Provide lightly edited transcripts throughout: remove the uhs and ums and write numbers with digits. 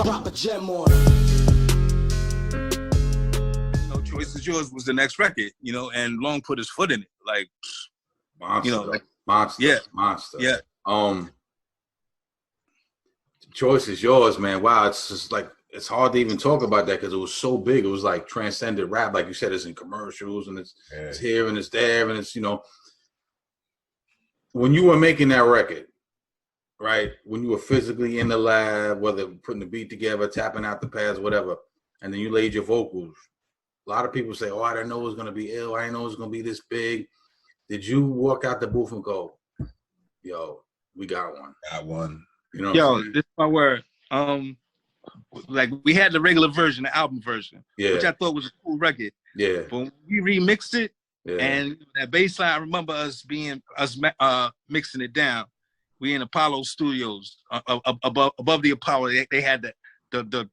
drop a gem on her. Choice Is Yours was the next record, and Long put his foot in it, like monster, monster. Yeah. Choice Is Yours, man. Wow, it's just like it's hard to even talk about that because it was so big. It was like transcended rap, like you said. It's in commercials and it's here and it's there and it's when you were making that record, right? When you were physically in the lab, whether putting the beat together, tapping out the pads, whatever, and then you laid your vocals. A lot of people say, "Oh, I didn't know it was gonna be ill. I didn't know it was gonna be this big." Did you walk out the booth and go, "Yo, we got one"? Got one. Yo, this is my word. Like we had the regular version, the album version, which I thought was a cool record. Yeah. But when we remixed it, and that bass line, I remember us mixing it down. We in Apollo Studios, above the Apollo. They had the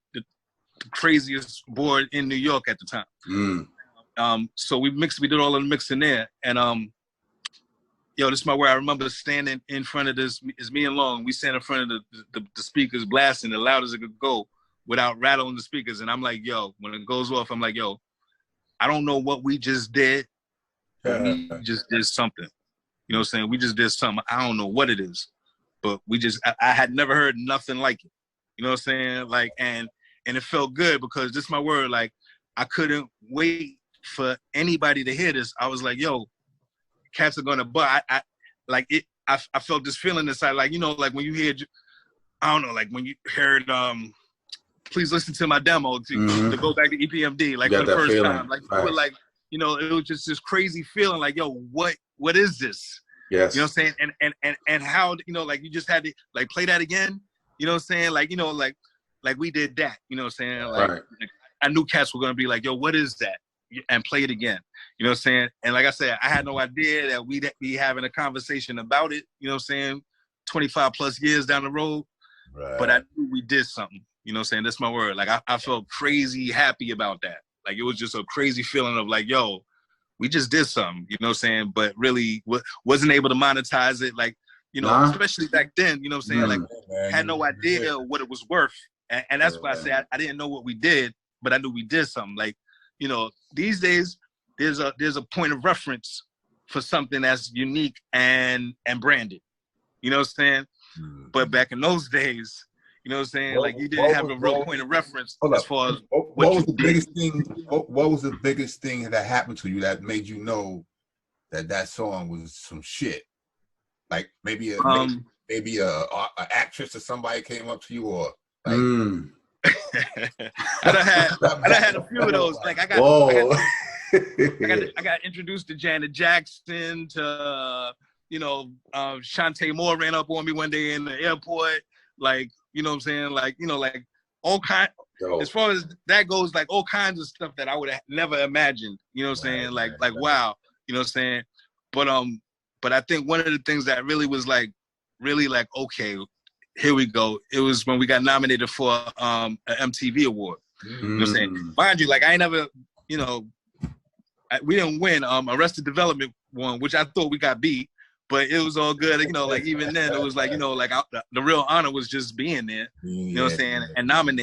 craziest board in New York at the time. So we did all of the mixing there, and this is my word. I remember standing in front of this. It's me and Long. We stand in front of the speakers, blasting as loud as it could go without rattling the speakers. And I'm like, yo, when it goes off, I'm like, yo, I don't know what we just did, but we just did something. You know what I'm saying? We just did something. I don't know what it is, but I had never heard nothing like it. You know what I'm saying? Like, and it felt good because this is my word. Like, I couldn't wait for anybody to hear this. I was like, yo, cats are gonna, but I felt this feeling inside, like, like when you hear, I don't know, like when you heard, Please Listen to My Demo to go back to EPMD, like for the first feeling. Time, like, you were like, it was just this crazy feeling, like, yo, what is this? Yes. You know what I'm saying? And how, like you just had to like play that again, you know what I'm saying? Like, like we did that, you know what I'm saying? Like, I knew cats were gonna be like, yo, what is that? And play it again. You know what I'm saying? And like I said, I had no idea that we'd be having a conversation about it, you know what I'm saying, 25 plus years down the road. Right. But I knew we did something. You know what I'm saying? That's my word. Like, I felt crazy happy about that. Like, it was just a crazy feeling of like, yo, we just did something, you know what I'm saying? But really wasn't able to monetize it. Like, especially back then, you know what I'm saying? Like, had no idea what it was worth. And that's why I say I didn't know what we did, but I knew we did something. Like, these days, there's a point of reference for something that's unique and branded. You know what I'm saying? But back in those days, you know what I'm saying? Like, you didn't have a real point of reference as far as what was the biggest thing. What was the biggest thing that happened to you that made you know that song was some shit? Like maybe a actress or somebody came up to you, or like. I had a few of those. Like I got introduced to Janet Jackson, to Shantae Moore ran up on me one day in the airport. Like, you know what I'm saying? Like, like all kind. As far as that goes, like all kinds of stuff that I would have never imagined. You know what I'm saying? Like wow. You know what I'm saying? But I think one of the things that really was like, okay, here we go. It was when we got nominated for an MTV award. You know what I'm saying? Mind you, like I ain't never, we didn't win. Arrested Development won, which I thought we got beat, but it was all good. Like even then, it was like, like the real honor was just being there. You know what I'm saying? And nominated.